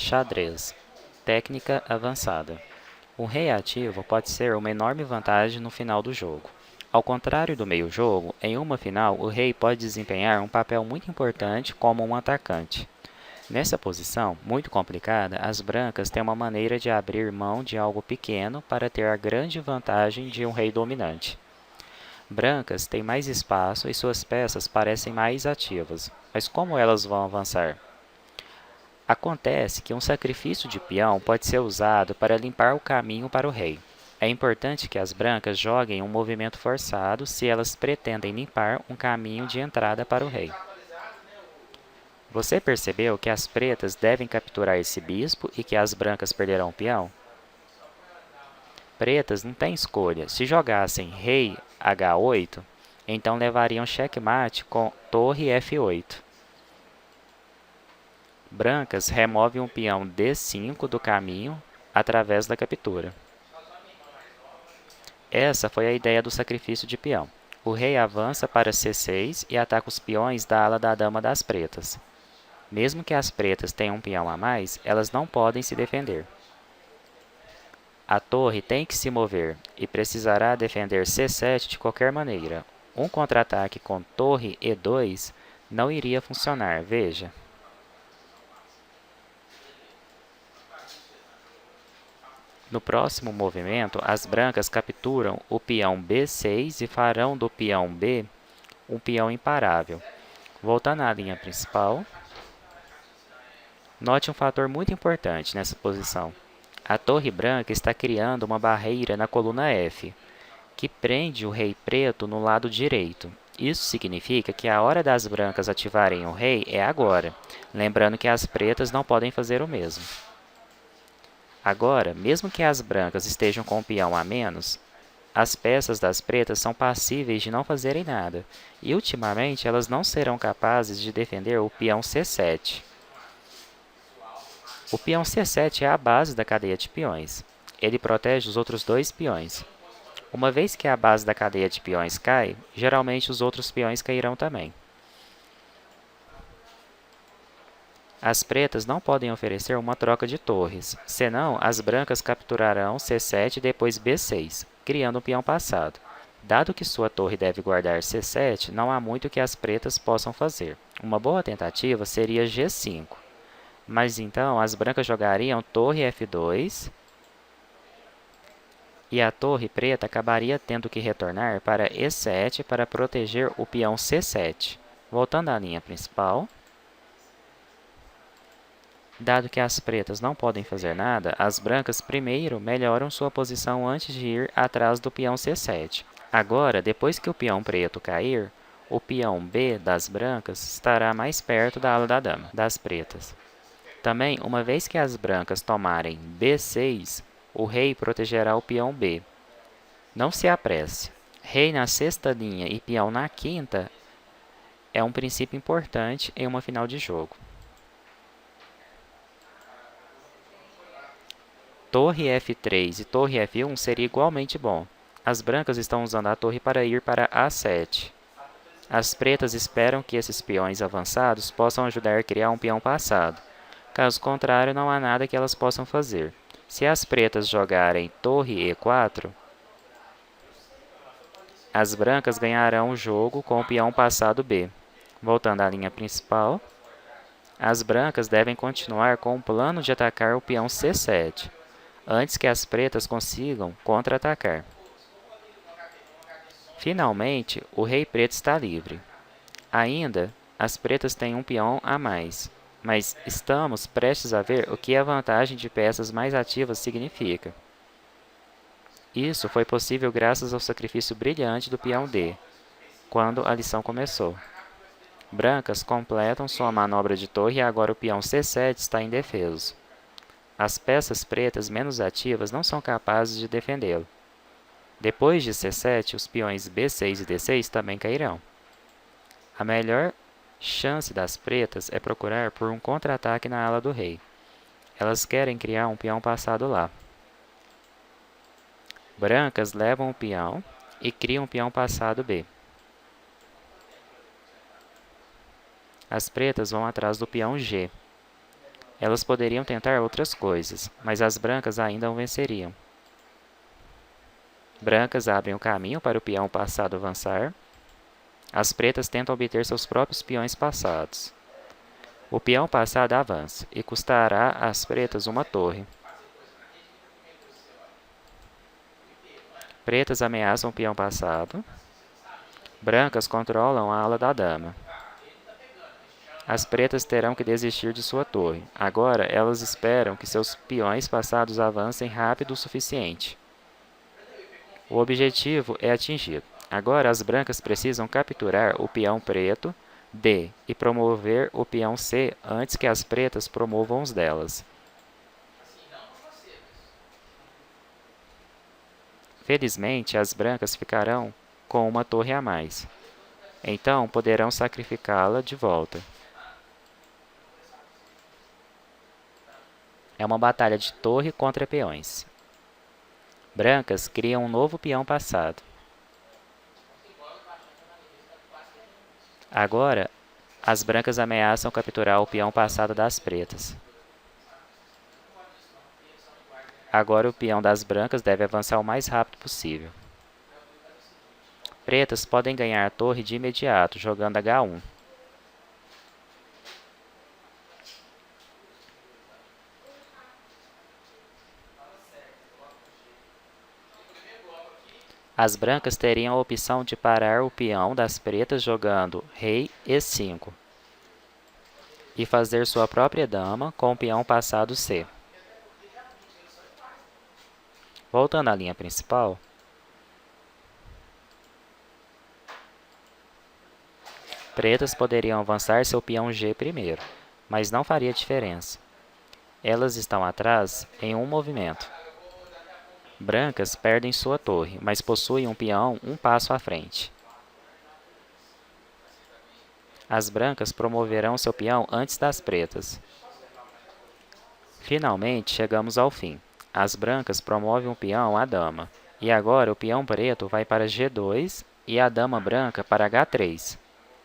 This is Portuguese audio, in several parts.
Xadrez. Técnica avançada. Um rei ativo pode ser uma enorme vantagem no final do jogo. Ao contrário do meio-jogo, em uma final o rei pode desempenhar um papel muito importante como um atacante. Nessa posição, muito complicada, as brancas têm uma maneira de abrir mão de algo pequeno para ter a grande vantagem de um rei dominante. Brancas têm mais espaço e suas peças parecem mais ativas, mas como elas vão avançar? Acontece que um sacrifício de peão pode ser usado para limpar o caminho para o rei. É importante que as brancas joguem um movimento forçado se elas pretendem limpar um caminho de entrada para o rei. Você percebeu que as pretas devem capturar esse bispo e que as brancas perderão o peão? Pretas não têm escolha. Se jogassem rei H8, então levariam xeque-mate com torre F8. Brancas removem um peão D5 do caminho através da captura. Essa foi a ideia do sacrifício de peão. O rei avança para C6 e ataca os peões da ala da dama das pretas. Mesmo que as pretas tenham um peão a mais, elas não podem se defender. A torre tem que se mover e precisará defender C7 de qualquer maneira. Um contra-ataque com torre E2 não iria funcionar, veja. No próximo movimento, as brancas capturam o peão B6 e farão do peão B um peão imparável. Voltando à linha principal, note um fator muito importante nessa posição. A torre branca está criando uma barreira na coluna F, que prende o rei preto no lado direito. Isso significa que a hora das brancas ativarem o rei é agora, lembrando que as pretas não podem fazer o mesmo. Agora, mesmo que as brancas estejam com o peão a menos, as peças das pretas são passíveis de não fazerem nada, e ultimamente elas não serão capazes de defender o peão C7. O peão C7 é a base da cadeia de peões. Ele protege os outros dois peões. Uma vez que a base da cadeia de peões cai, geralmente os outros peões cairão também. As pretas não podem oferecer uma troca de torres, senão as brancas capturarão C7 e depois B6, criando um peão passado. Dado que sua torre deve guardar C7, não há muito que as pretas possam fazer. Uma boa tentativa seria G5. Mas então as brancas jogariam torre F2 e a torre preta acabaria tendo que retornar para E7 para proteger o peão C7. Voltando à linha principal, dado que as pretas não podem fazer nada, as brancas primeiro melhoram sua posição antes de ir atrás do peão C7. Agora, depois que o peão preto cair, o peão B das brancas estará mais perto da ala da dama, das pretas. Também, uma vez que as brancas tomarem B6, o rei protegerá o peão B. Não se apresse. Rei na sexta linha e peão na quinta é um princípio importante em uma final de jogo. Torre F3 e torre F1 seria igualmente bom. As brancas estão usando a torre para ir para A7. As pretas esperam que esses peões avançados possam ajudar a criar um peão passado. Caso contrário, não há nada que elas possam fazer. Se as pretas jogarem torre E4, as brancas ganharão o jogo com o peão passado B. Voltando à linha principal, as brancas devem continuar com o plano de atacar o peão C7, antes que as pretas consigam contra-atacar. Finalmente, o rei preto está livre. Ainda, as pretas têm um peão a mais, mas estamos prestes a ver o que a vantagem de peças mais ativas significa. Isso foi possível graças ao sacrifício brilhante do peão D, quando a lição começou. Brancas completam sua manobra de torre e agora o peão C7 está indefeso. As peças pretas menos ativas não são capazes de defendê-lo. Depois de C7, os peões B6 e D6 também cairão. A melhor chance das pretas é procurar por um contra-ataque na ala do rei. Elas querem criar um peão passado lá. Brancas levam o peão e criam um peão passado B. As pretas vão atrás do peão G. Elas poderiam tentar outras coisas, mas as brancas ainda o venceriam. Brancas abrem o caminho para o peão passado avançar. As pretas tentam obter seus próprios peões passados. O peão passado avança e custará às pretas uma torre. Pretas ameaçam o peão passado. Brancas controlam a ala da dama. As pretas terão que desistir de sua torre. Agora elas esperam que seus peões passados avancem rápido o suficiente. O objetivo é atingido. Agora as brancas precisam capturar o peão preto D e promover o peão C antes que as pretas promovam os delas. Felizmente, as brancas ficarão com uma torre a mais. Então, poderão sacrificá-la de volta. É uma batalha de torre contra peões. Brancas criam um novo peão passado. Agora, as brancas ameaçam capturar o peão passado das pretas. Agora o peão das brancas deve avançar o mais rápido possível. Pretas podem ganhar a torre de imediato, jogando H1. As brancas teriam a opção de parar o peão das pretas jogando rei E5 e fazer sua própria dama com o peão passado C. Voltando à linha principal, pretas poderiam avançar seu peão G primeiro, mas não faria diferença. Elas estão atrás em um movimento. Brancas perdem sua torre, mas possuem um peão um passo à frente. As brancas promoverão seu peão antes das pretas. Finalmente, chegamos ao fim. As brancas promovem um peão à dama. E agora o peão preto vai para G2 e a dama branca para H3.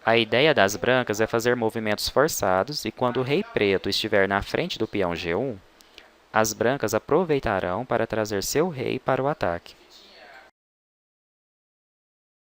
A ideia das brancas é fazer movimentos forçados e quando o rei preto estiver na frente do peão G1, as brancas aproveitarão para trazer seu rei para o ataque.